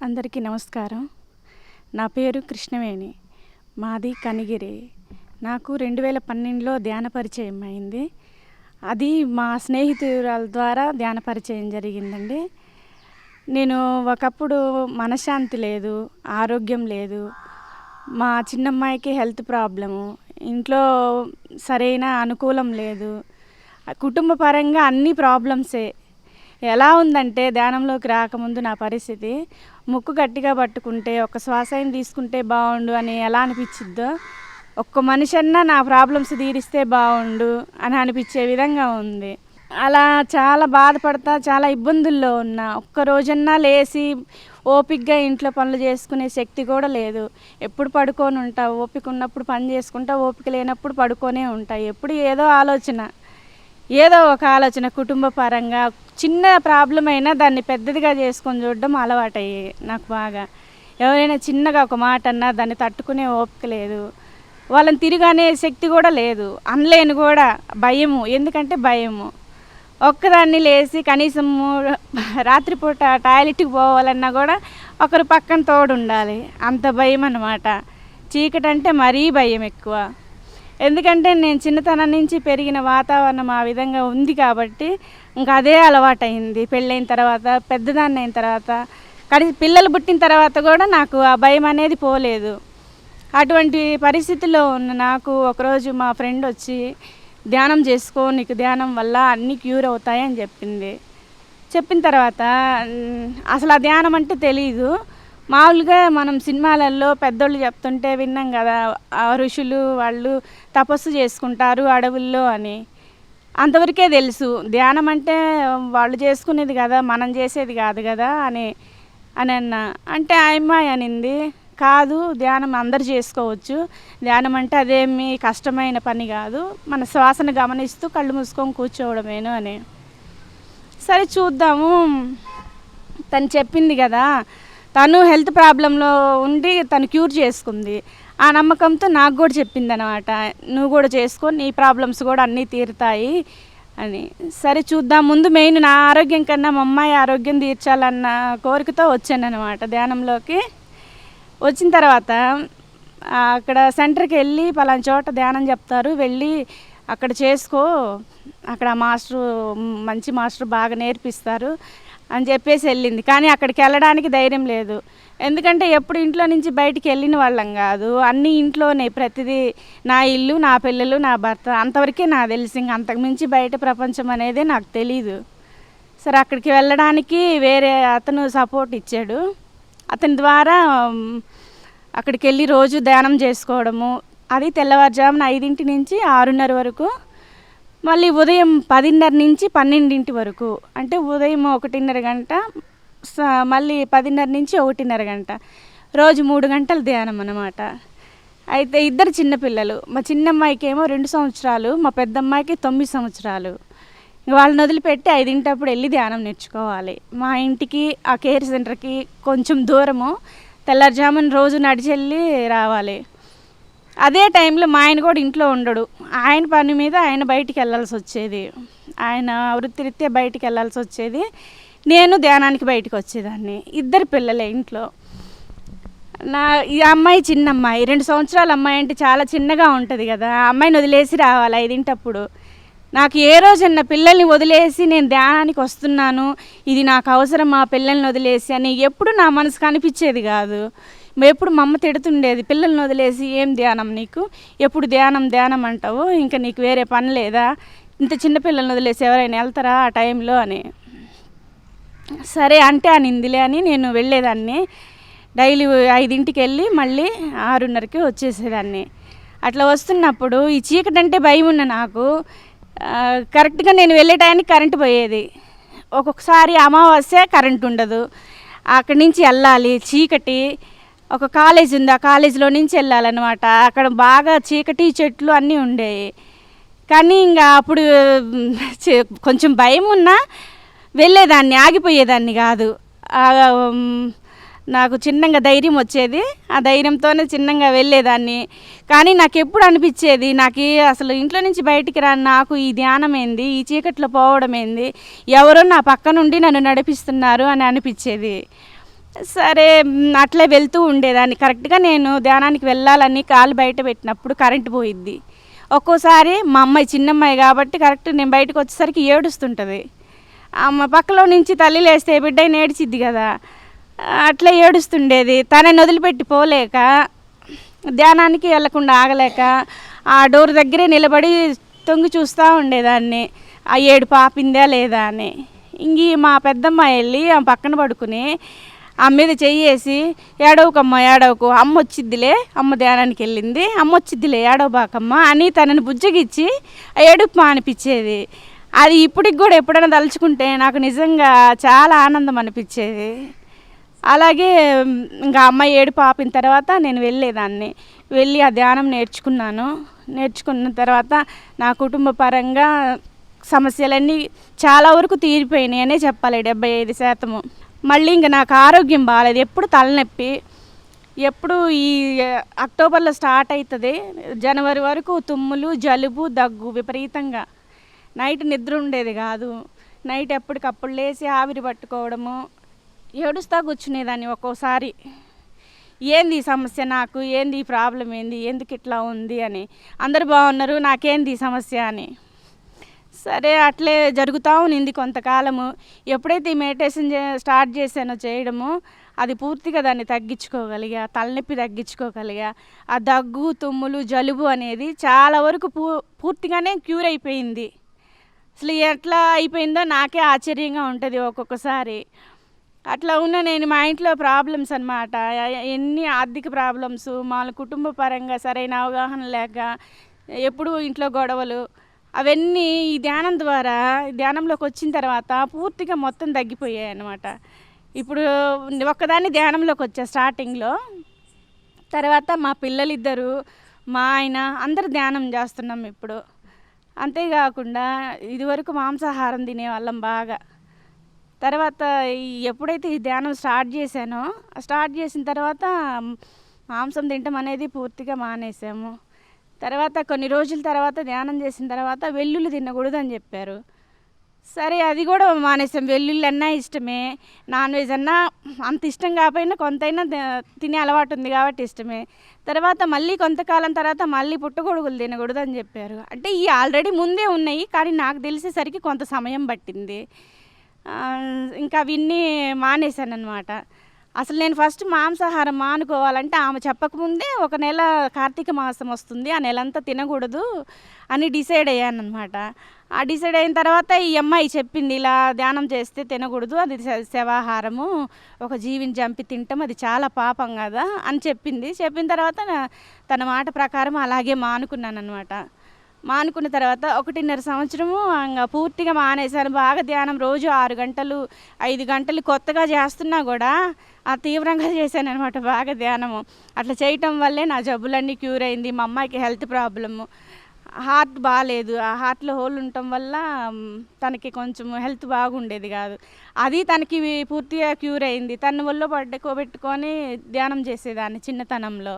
అందరికీ నమస్కారం. నా పేరు కృష్ణవేణి. మాది కనిగిరి. నాకు 2012లో ధ్యాన పరిచయం అయింది. అది మా స్నేహితురాల ద్వారా ధ్యాన పరిచయం జరిగిందండి. నేను ఒకప్పుడు మనశ్శాంతి లేదు, ఆరోగ్యం లేదు. మా చిన్నమ్మాయికి హెల్త్ ప్రాబ్లము, ఇంట్లో సరైన అనుకూలం లేదు, కుటుంబ పరంగా అన్ని ప్రాబ్లమ్సే. ఎలా ఉందంటే ధ్యానంలోకి రాకముందు నా పరిస్థితి, ముక్కు గట్టిగా పట్టుకుంటే ఒక్క శ్వాసని తీసుకుంటే బాగుండు అని ఎలా అనిపించిద్దో, ఒక్క మనిషి అన్నా నా ప్రాబ్లమ్స్ తీరిస్తే బాగుండు అని అనిపించే విధంగా ఉంది. అలా చాలా బాధపడతా, చాలా ఇబ్బందుల్లో ఉన్నా. ఒక్క రోజన్నా లేచి ఓపికగా ఇంట్లో పనులు చేసుకునే శక్తి కూడా లేదు. ఎప్పుడు పడుకొని ఉంటా, ఓపిక ఉన్నప్పుడు పని చేసుకుంటా, ఓపిక లేనప్పుడు పడుకొనే ఉంటా. ఎప్పుడు ఏదో ఒక ఆలోచన కుటుంబ పరంగా. చిన్న ప్రాబ్లం అయినా దాన్ని పెద్దదిగా చేసుకొని చూడడం అలవాటయ్యి నాకు బాగా. ఎవరైనా చిన్నగా ఒక మాట అన్నా దాన్ని తట్టుకునే ఓపిక లేదు. వాళ్ళని తిరిగనే శక్తి కూడా లేదు, అనలేను కూడా. భయము, ఎందుకంటే భయము. ఒక్కదాన్ని లేచి కనీసము రాత్రిపూట టాయిలెట్కి పోవాలన్నా కూడా ఒకరు పక్కన తోడు ఉండాలి, అంత భయం అన్నమాట. చీకటి అంటే మరీ భయం ఎక్కువ. ఎందుకంటే నేను చిన్నతనం నుంచి పెరిగిన వాతావరణం ఆ విధంగా ఉంది కాబట్టి ఇంకా అదే అలవాటైంది. పెళ్ళైన తర్వాత, పెద్దదాన్ని అయిన తర్వాత, పిల్లలు పుట్టిన తర్వాత కూడా నాకు ఆ భయం అనేది పోలేదు. అటువంటి పరిస్థితుల్లో ఉన్న నాకు ఒకరోజు మా ఫ్రెండ్ వచ్చి, ధ్యానం చేసుకో, నీకు ధ్యానం వల్ల అన్నీ క్యూర్ అవుతాయని చెప్పింది. చెప్పిన తర్వాత అసలు ఆ ధ్యానం అంటే తెలీదు. మామూలుగా మనం సినిమాలలో పెద్దోళ్ళు చెప్తుంటే విన్నాం కదా, ఆ ఋషులు వాళ్ళు తపస్సు చేసుకుంటారు అడవుల్లో అని. అంతవరకే తెలుసు. ధ్యానం అంటే వాళ్ళు చేసుకునేది కదా, మనం చేసేది కాదు కదా అని అన్నా. అంటే ఆ అమ్మాయి అనింది, కాదు ధ్యానం అందరు చేసుకోవచ్చు, ధ్యానం అంటే అదేమి కష్టమైన పని కాదు, మన శ్వాసను గమనిస్తూ కళ్ళు మూసుకొని కూర్చోవడమేను అని. సరే చూద్దాము, తను చెప్పింది కదా, తను హెల్త్ ప్రాబ్లంలో ఉండి తను క్యూర్ చేసుకుంది. ఆ నమ్మకంతో నాకు కూడా చెప్పింది అనమాట, నువ్వు కూడా చేసుకో, నీ ప్రాబ్లమ్స్ కూడా అన్నీ తీరుతాయి అని. సరే చూద్దాం. ముందు మెయిన్ నా ఆరోగ్యం కన్నా మా అమ్మాయి ఆరోగ్యం తీర్చాలన్న కోరికతో వచ్చాను అనమాట ధ్యానంలోకి. వచ్చిన తర్వాత అక్కడ సెంటర్కి వెళ్ళి పలానా చోట ధ్యానం చెప్తారు, వెళ్ళి అక్కడ చేసుకో, అక్కడ మంచి మాస్టర్ బాగా నేర్పిస్తారు అని చెప్పేసి వెళ్ళింది. కానీ అక్కడికి వెళ్ళడానికి ధైర్యం లేదు. ఎందుకంటే ఎప్పుడు ఇంట్లో నుంచి బయటికి వెళ్ళిన వాళ్ళం కాదు, అన్నీ ఇంట్లోనే. ప్రతిదీ నా ఇల్లు, నా పిల్లలు, నా భర్త, అంతవరకే నాకు తెలిసి. ఇంక అంతకుమించి బయట ప్రపంచం అనేది నాకు తెలీదు. సరే అక్కడికి వెళ్ళడానికి వేరే అతను సపోర్ట్ ఇచ్చాడు. అతని ద్వారా అక్కడికి వెళ్ళి రోజు ధ్యానం చేసుకోవడము. అది తెల్లవారుజామున 5 నుంచి 6:30 వరకు, మళ్ళీ ఉదయం 10:30 నుంచి 12 వరకు. అంటే ఉదయం 1:30 గంట, మళ్ళీ 10:30 నుంచి 1:30 గంట, రోజు 3 గంటలు ధ్యానం అన్నమాట. అయితే ఇద్దరు చిన్నపిల్లలు, మా చిన్నమ్మాయికి ఏమో 2 సంవత్సరాలు, మా పెద్దమ్మాయికి 9 సంవత్సరాలు. వాళ్ళని వదిలిపెట్టి 5 వెళ్ళి ధ్యానం నేర్చుకోవాలి. మా ఇంటికి ఆ కేర్ సెంటర్కి కొంచెం దూరము. తెల్లారుజామున రోజు నడిచెళ్ళి రావాలి. అదే టైంలో మా ఆయన కూడా ఇంట్లో ఉండడు. ఆయన పని మీద ఆయన బయటికి వెళ్ళాల్సి వచ్చేది, ఆయన వృత్తిరీత్యా బయటికి వెళ్ళాల్సి వచ్చేది. నేను ధ్యానానికి బయటకు వచ్చేదాన్ని. ఇద్దరు పిల్లలే ఇంట్లో. ఈ అమ్మాయి చిన్న అమ్మాయి, 2 సంవత్సరాల అమ్మాయి అంటే చాలా చిన్నగా ఉంటుంది కదా. ఆ అమ్మాయిని వదిలేసి రావాలి 5 నాకు ఏ రోజన్నా పిల్లల్ని వదిలేసి నేను ధ్యానానికి వస్తున్నాను, ఇది నాకు అవసరం మా పిల్లల్ని వదిలేసి అని ఎప్పుడు నా మనసుకు అనిపించేది కాదు. ఎప్పుడు మా అమ్మ తిడుతుండేది, పిల్లల్ని వదిలేసి ఏం ధ్యానం నీకు, ఎప్పుడు ధ్యానం అంటావు, ఇంకా నీకు వేరే పని లేదా, ఇంత చిన్న పిల్లల్ని వదిలేసి ఎవరైనా వెళ్తారా ఆ టైంలో అని. సరే అంటే అనిందిలే అని నేను వెళ్ళేదాన్ని. డైలీ 5 వెళ్ళి మళ్ళీ 6:30కి వచ్చేసేదాన్ని. అట్లా వస్తున్నప్పుడు ఈ చీకటి అంటే భయం ఉన్న నాకు కరెక్ట్గా నేను వెళ్ళే టైంకి కరెంటు పోయేది. ఒక్కొక్కసారి అమావాస్య కరెంటు ఉండదు. అక్కడి నుంచి వెళ్ళాలి, చీకటి. ఒక కాలేజ్ ఉంది, ఆ కాలేజీలో నుంచి వెళ్ళాలన్నమాట. అక్కడ బాగా చీకటి, చెట్లు అన్నీ ఉండేవి. కానీ ఇంకా అప్పుడు కొంచెం భయం ఉన్నా వెళ్ళేదాన్ని, ఆగిపోయేదాన్ని కాదు. నాకు చిన్నగా ధైర్యం వచ్చేది, ఆ ధైర్యంతోనే చిన్నగా వెళ్ళేదాన్ని. కానీ నాకు ఎప్పుడు అనిపించేది, నాకు అసలు ఇంట్లో నుంచి బయటికి రాని నాకు ఈ ధ్యానం ఏంది, ఈ చీకట్లో పోవడం ఏంది, ఎవరో నా పక్క నుండి నన్ను నడిపిస్తున్నారు అని అనిపించేది. సరే అట్లే వెళ్తూ ఉండేదాన్ని. కరెక్ట్గా నేను ధ్యానానికి వెళ్ళాలని కాలు బయట పెట్టినప్పుడు కరెంటు పోయిద్ది. ఒక్కోసారి మా అమ్మాయి చిన్నమ్మాయి కాబట్టి కరెక్ట్ నేను బయటకు వచ్చేసరికి ఏడుస్తుంటుంది. అమ్మ పక్కలో నుంచి తల్లి లేస్తే బిడ్డ ఏడ్చిద్ది కదా, అట్లా ఏడుస్తుండేది. తనని వదిలిపెట్టి పోలేక, ధ్యానానికి వెళ్ళకుండా ఆగలేక ఆ డోర్ దగ్గరే నిలబడి తొంగి చూస్తూ ఉండేదాన్ని, ఆ ఏడుపు ఆపిందా లేదా అని. ఇంక మా పెద్దమ్మాయి వెళ్ళి ఆ పక్కన పడుకుని ఆ మీద చెయ్యేసి, ఏడవకమ్మ ఏడవకు, అమ్మ వచ్చిద్దిలే, అమ్మ ధ్యానానికి వెళ్ళింది, అమ్మ వచ్చిద్దిలే ఏడవబాకమ్మ అని తనని బుజ్జగిచ్చి ఏడుపు అనిపించేది. అది ఇప్పటికి కూడా ఎప్పుడైనా తలుచుకుంటే నాకు నిజంగా చాలా ఆనందం అనిపించేది. అలాగే ఇంకా అమ్మాయి ఏడుపు ఆపిన తర్వాత నేను వెళ్ళేదాన్ని. వెళ్ళి ఆ ధ్యానం నేర్చుకున్న తర్వాత నా కుటుంబ పరంగా సమస్యలన్నీ చాలా వరకు తీరిపోయినాయి అనే చెప్పాలి, 75%. మళ్ళీ ఇంకా నాకు ఆరోగ్యం బాగాలేదు, ఎప్పుడు తలనొప్పి. ఎప్పుడు ఈ అక్టోబర్లో స్టార్ట్ అవుతుంది, జనవరి వరకు తుమ్ములు, జలుబు, దగ్గు విపరీతంగా. నైట్ నిద్ర ఉండేది కాదు. నైట్ ఎప్పటికప్పుడు లేచి ఆవిరి పట్టుకోవడము, ఏడుస్తా కూర్చునేదాన్ని. ఒక్కోసారి ఏంది ఈ సమస్య, నాకు ఏంది ఈ ప్రాబ్లం, ఏంది ఎందుకు ఇట్లా ఉంది అని. అందరు బాగున్నారు, నాకేంది ఈ సమస్య అని. సరే అట్లే జరుగుతూ ఉన్నింది కొంతకాలము. ఎప్పుడైతే ఈ మెడిటేషన్ స్టార్ట్ చేశానో చేయడము, అది పూర్తిగా దాన్ని తగ్గించుకోగలిగా, తలనొప్పి తగ్గించుకోగలిగా. ఆ దగ్గు, తుమ్ములు, జలుబు అనేది చాలా వరకు పూర్తిగానే క్యూర్ అయిపోయింది. అసలు ఎట్లా అయిపోయిందో నాకే ఆశ్చర్యంగా ఉంటుంది ఒక్కొక్కసారి. అట్లా ఉన్న నేను మా ఇంట్లో ప్రాబ్లమ్స్ అన్నమాట, ఎన్ని ఆర్థిక ప్రాబ్లమ్స్, మా కుటుంబ పరంగా సరైన అవగాహన లేక ఎప్పుడూ ఇంట్లో గొడవలు, అవన్నీ ఈ ధ్యానంలోకి వచ్చిన తర్వాత పూర్తిగా మొత్తం తగ్గిపోయాయి అన్నమాట. ఇప్పుడు ఒక్కదాన్ని ధ్యానంలోకి వచ్చా స్టార్టింగ్లో. తర్వాత మా పిల్లలిద్దరు, మా ఆయన అందరు ధ్యానం చేస్తున్నాం ఇప్పుడు. అంతేకాకుండా ఇదివరకు మాంసాహారం తినేవాళ్ళం బాగా. తర్వాత ఎప్పుడైతే ఈ ధ్యానం స్టార్ట్ చేసిన తర్వాత మాంసం తినటం అనేది పూర్తిగా మానేసాము. తర్వాత కొన్ని రోజుల తర్వాత ధ్యానం చేసిన తర్వాత వెల్లుల్లి తినకూడదు అని చెప్పారు. సరే అది కూడా మానేసాం. వెల్లుల్లి అన్నా ఇష్టమే, నాన్ వెజ్ అన్నా అంత ఇష్టం కాకపోయినా కొంతైనా తినే అలవాటు ఉంది కాబట్టి ఇష్టమే. తర్వాత మళ్ళీ కొంతకాలం తర్వాత మళ్ళీ పుట్టగొడుగులు తినకూడదు అని చెప్పారు. అంటే ఈ ఆల్రెడీ ముందే ఉన్నాయి, కానీ నాకు తెలిసేసరికి కొంత సమయం పట్టింది. ఇంకా అవన్నీ మానేశాను అనమాట. అసలు నేను ఫస్ట్ మాంసాహారం మానుకోవాలంటే ఆమె చెప్పకముందే ఒక నెల కార్తీక మాసం వస్తుంది, ఆ నెలంతా తినకూడదు అని డిసైడ్ అయ్యాను అనమాట. ఆ డిసైడ్ అయిన తర్వాత ఈ అమ్మాయి చెప్పింది, ఇలా ధ్యానం చేస్తే తినకూడదు, అది శవాహారము, ఒక జీవిని చంపి తింటాం, అది చాలా పాపం కదా అని చెప్పింది. చెప్పిన తర్వాత తన మాట ప్రకారం అలాగే మానుకున్నాను అనమాట. మానుకున్న తర్వాత 1.5 సంవత్సరము ఇంకా పూర్తిగా మానేశాను. బాగా ధ్యానం రోజు 6 గంటలు 5 గంటలు కొత్తగా చేస్తున్నా కూడా తీవ్రంగా చేశాను అనమాట బాగా ధ్యానము. అట్లా చేయటం వల్లే నా జబ్బులన్నీ క్యూర్ అయింది. మా అమ్మాయికి హెల్త్ ప్రాబ్లము, హార్ట్ బాగాలేదు, ఆ హార్ట్లో హోల్ ఉండటం వల్ల తనకి కొంచెం హెల్త్ బాగుండేది కాదు, అది తనకి పూర్తిగా క్యూర్ అయింది. తన ఒళ్ళో పట్టుకోబెట్టుకొని ధ్యానం చేసేదాన్ని చిన్నతనంలో.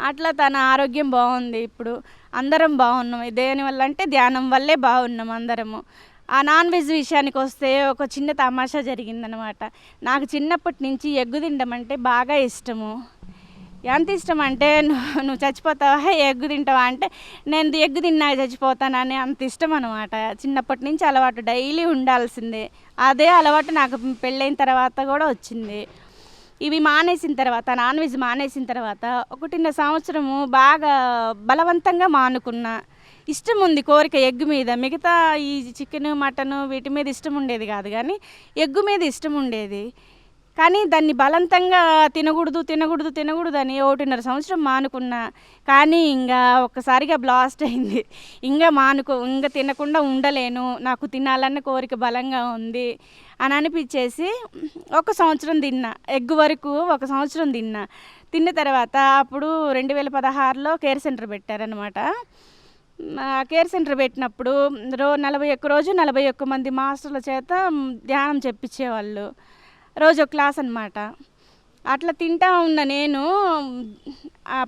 అట్లా తన ఆరోగ్యం బాగుంది. ఇప్పుడు అందరం బాగున్నాం. దేనివల్ల అంటే ధ్యానం వల్లే బాగున్నాం అందరము. ఆ నాన్ వెజ్ విషయానికి వస్తే ఒక చిన్న తమాషా జరిగిందనమాట. నాకు చిన్నప్పటి నుంచి ఎగ్గు తినడం అంటే బాగా ఇష్టము. ఎంత ఇష్టం అంటే, నువ్వు చచ్చిపోతావా ఎగ్గు తింటావా అంటే, నేను ఎగ్గు తిన్నా చచ్చిపోతానని అంత ఇష్టం అనమాట. చిన్నప్పటి నుంచి అలవాటు, డైలీ ఉండాల్సిందే. అదే అలవాటు నాకు పెళ్ళైన తర్వాత కూడా వచ్చింది. ఇవి మానేసిన తర్వాత, నాన్ వెజ్ మానేసిన తర్వాత 1.5 సంవత్సరము బాగా బలవంతంగా మానుకున్నా. ఇష్టం ఉంది కోరిక ఎగ్గు మీద, మిగతా ఈ చికెను, మటను వీటి మీద ఇష్టం ఉండేది కాదు, కానీ ఎగ్గు మీద ఇష్టం ఉండేది. కానీ దాన్ని బలవంతంగా తినకూడదు అని 1.5 సంవత్సరం మానుకున్నా. కానీ ఇంకా ఒక్కసారిగా బ్లాస్ట్ అయింది. ఇంకా తినకుండా ఉండలేను, నాకు తినాలన్న కోరిక బలంగా ఉంది అని అనిపించేసి 1 సంవత్సరం తిన్నా. ఎగ్గు వరకు 1 సంవత్సరం తిన్న తర్వాత అప్పుడు 2016లో కేర్ సెంటర్ పెట్టారనమాట. కేర్ సెంటర్ పెట్టినప్పుడు 41 రోజు 41 మంది మాస్టర్ల చేత ధ్యానం చెప్పించేవాళ్ళు. రోజు ఒక క్లాస్ అనమాట. అట్లా తింటా ఉన్న నేను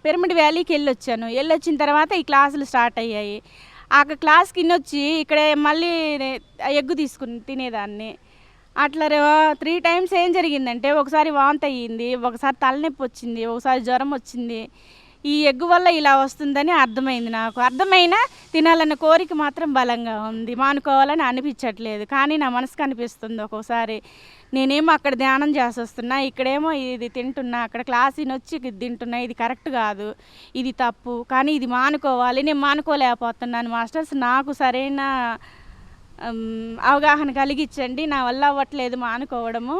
పిరమిడ్ వ్యాలీకి వెళ్ళొచ్చిన తర్వాత ఈ క్లాసులు స్టార్ట్ అయ్యాయి. ఆ క్లాస్కి ఇన్నొచ్చి ఇక్కడ మళ్ళీ ఎగ్గు తీసుకుని తినేదాన్ని. అట్లా 3 టైమ్స్ ఏం జరిగిందంటే, ఒకసారి వాంతి అయ్యింది, ఒకసారి తలనొప్పి వచ్చింది, ఒకసారి జ్వరం వచ్చింది. ఈ ఎగ్ వల్ల ఇలా వస్తుందని అర్థమైంది నాకు. అర్థమైనా తినాలన్న కోరిక మాత్రం బలంగా ఉంది. మానుకోవాలని అనిపించట్లేదు. కానీ నా మనసుకు అనిపిస్తుంది ఒక్కోసారి. నేనేమో అక్కడ ధ్యానం చేసొస్తున్నా, ఇక్కడేమో ఇది తింటున్నా, అక్కడ క్లాస్ వినొచ్చి ఇది తింటున్నా. ఇది కరెక్ట్ కాదు, ఇది తప్పు. కానీ ఇది మానుకోవాలి, నేను మానుకోలేకపోతున్నాను మాస్టర్స్. నాకు సరైన అవగాహన కలిగించండి. నా వల్ల అవ్వట్లేదు మానుకోవడము,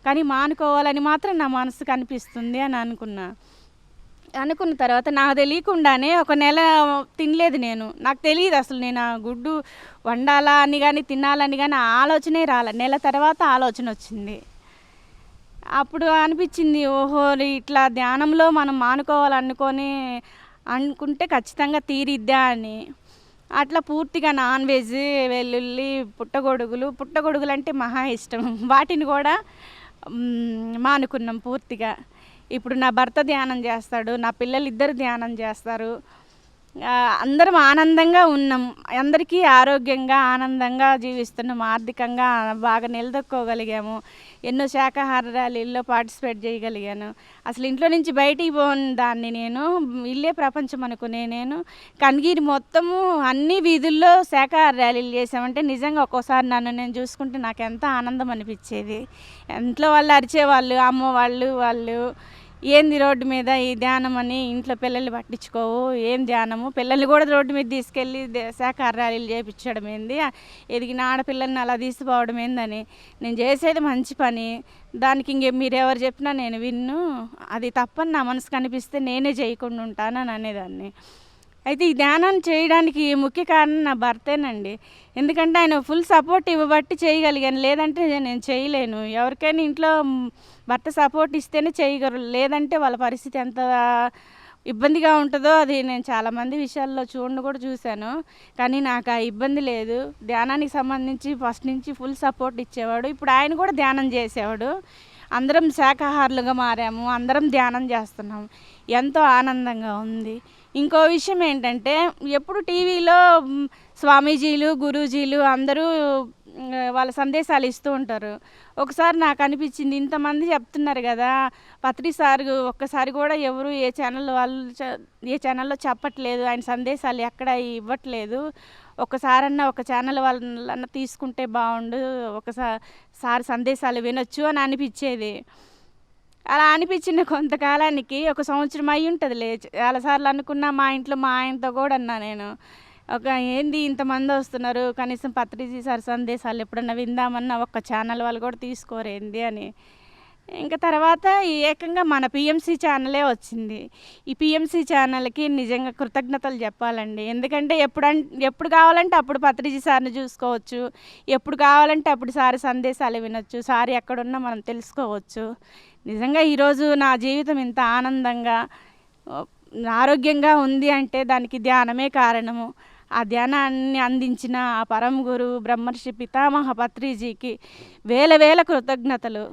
కానీ మానుకోవాలని మాత్రం నా మనసుకు అనిపిస్తుంది అని అనుకున్న తర్వాత నాకు తెలియకుండానే 1 నెల తినలేదు నేను. నాకు తెలియదు అసలు నేను ఆ గుడ్డు వండాలా అని కానీ తినాలని కానీ ఆలోచనే రాలే. నెల తర్వాత ఆలోచన వచ్చింది. అప్పుడు అనిపించింది, ఓహో ఇట్లా ధ్యానంలో మనం అనుకుంటే ఖచ్చితంగా తీరిద్దా అని. అట్లా పూర్తిగా నాన్ వెజ్, వెల్లుల్లి, పుట్టగొడుగులు అంటే మహా ఇష్టం. వాటిని కూడా మానుకున్నాం పూర్తిగా. ఇప్పుడు నా భర్త ధ్యానం చేస్తాడు, నా పిల్లలు ఇద్దరు ధ్యానం చేస్తారు. అందరం ఆనందంగా ఉన్నాం. అందరికీ ఆరోగ్యంగా ఆనందంగా జీవిస్తున్నాం. ఆర్థికంగా బాగా నిలదొక్కోగలిగాము. ఎన్నో శాకాహార ర్యాలీల్లో పార్టిసిపేట్ చేయగలిగాను. అసలు ఇంట్లో నుంచి బయటికి పోని దాన్ని నేను. ఇల్లే ప్రపంచం అనుకునే నేను కనిగిరి మొత్తము అన్ని వీధుల్లో శాకాహార ర్యాలీలు చేసామంటే నిజంగా ఒక్కోసారి నన్ను నేను చూసుకుంటే నాకు ఎంత ఆనందం అనిపించేది. ఇంట్లో వాళ్ళు అరిచేవాళ్ళు, అమ్మ వాళ్ళు ఏంది రోడ్డు మీద ఈ ధ్యానం అని, ఇంట్లో పిల్లల్ని పట్టించుకోవు, ఏం ధ్యానము, పిల్లల్ని కూడా రోడ్డు మీద తీసుకెళ్ళి శాకాహార ర్యాలీలు చేయించడం ఏంది, ఎదిగిన ఆడపిల్లల్ని అలా తీసుకుపోవడం ఏందని. నేను చేసేది మంచి పని, దానికి మీరు ఎవరు చెప్పినా నేను విన్ను. అది తప్పని నా మనసుకు అనిపిస్తే నేనే చేయకుండా ఉంటానని అనేదాన్ని. అయితే ఈ ధ్యానం చేయడానికి ముఖ్య కారణం నా భర్తేనండి. ఎందుకంటే ఆయన ఫుల్ సపోర్ట్ ఇవ్వబట్టి చేయగలిగాను, లేదంటే నేను చేయలేను. ఎవరికైనా ఇంట్లో భర్త సపోర్ట్ ఇస్తేనే చేయగలరు, లేదంటే వాళ్ళ పరిస్థితి ఎంత ఇబ్బందిగా ఉంటుందో అది నేను చాలామంది విషయాల్లో కూడా చూశాను. కానీ నాకు ఆ ఇబ్బంది లేదు. ధ్యానానికి సంబంధించి ఫస్ట్ నుంచి ఫుల్ సపోర్ట్ ఇచ్చేవాడు. ఇప్పుడు ఆయన కూడా ధ్యానం చేసేవాడు. అందరం శాకాహారులుగా మారాము, అందరం ధ్యానం చేస్తున్నాం. ఎంతో ఆనందంగా ఉంది. ఇంకో విషయం ఏంటంటే, ఎప్పుడు టీవీలో స్వామీజీలు, గురూజీలు అందరూ వాళ్ళ సందేశాలు ఇస్తూ ఉంటారు. ఒకసారి నాకు అనిపించింది, ఇంతమంది చెప్తున్నారు కదా, పత్రి సార్ ఒక్కసారి కూడా ఎవరు ఏ ఛానల్లో చెప్పట్లేదు, ఆయన సందేశాలు ఎక్కడ ఇవ్వట్లేదు. ఒక్కసారన్నా ఒక ఛానల్ వాళ్ళన్నా తీసుకుంటే బాగుండు, ఒకసారి సందేశాలు వినొచ్చు అని అనిపించేది. అలా అనిపించిన కొంతకాలానికి 1 సంవత్సరం అయి ఉంటుందిలే. చాలాసార్లు అనుకున్నా. మా ఇంట్లో మా ఆయనతో కూడా అన్నా నేను, ఏంది ఇంతమంది వస్తున్నారు, కనీసం పత్రిజీ సార్ సందేశాలు ఎప్పుడన్నా విందామన్నా ఒక్క ఛానల్ వాళ్ళు కూడా తీసుకోరేంది అని. ఇంకా తర్వాత ఏకంగా మన పిఎంసి ఛానలే వచ్చింది. ఈ పిఎంసి ఛానల్కి నిజంగా కృతజ్ఞతలు చెప్పాలండి. ఎందుకంటే ఎప్పుడు కావాలంటే అప్పుడు పత్రిజీ సార్ని చూసుకోవచ్చు, ఎప్పుడు కావాలంటే అప్పుడు సార్ సందేశాలు వినొచ్చు, సార్ ఎక్కడున్నా మనం తెలుసుకోవచ్చు. నిజంగా ఈరోజు నా జీవితం ఇంత ఆనందంగా ఆరోగ్యంగా ఉంది అంటే దానికి ధ్యానమే కారణము. ఆ ధ్యానాన్ని అందించిన ఆ పరమ గురు బ్రహ్మర్షి పితామహ పత్రిజీకి వేల కృతజ్ఞతలు.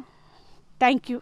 Thank you.